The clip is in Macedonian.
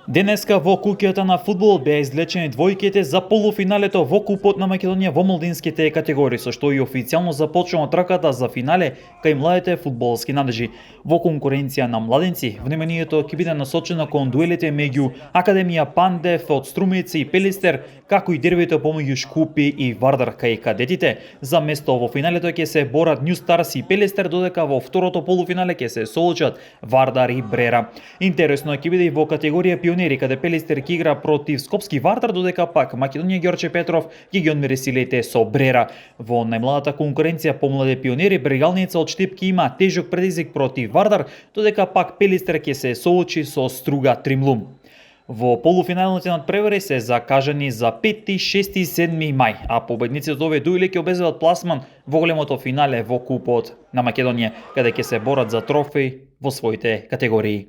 Денеска во куќата на фудбалот беа извлечени двојките за полуфиналето во Купот на Македонија во младинските категории, со што и официјално започнува трката за финале кај младите фудбалски надежи. Во конкуренција на младенци, вниманието ќе биде насочено кон дуелите меѓу Академија Пандев од Струмица и Пелистер, како и дербито помеѓу Шкупи и Вардар кај кадетите. За место во финалето ќе се борат Нью Старс и Пелистер, додека во второто полуфинале ќе се соочат Вардар и Брера. Интересно ќе биде и во категорија пионери, каде Пелистер ќе игра против Скопски Вардар, додека пак Македонија Ѓорче Петров ќе ги одмери силите со Брера. Во најмладата конкуренција по млади пионери, Брегалница од Штипки има тежок предизвик против Вардар, додека пак Пелистер ќе се соочи со Струга Тримлум. Во полуфиналните надпревари се закажани за 5, 6 и 7 мај, а победниците од овие дуели ќе обезбедат пласман во големото финале во Купот на Македонија, каде ќе се борат за трофеј во своите категории.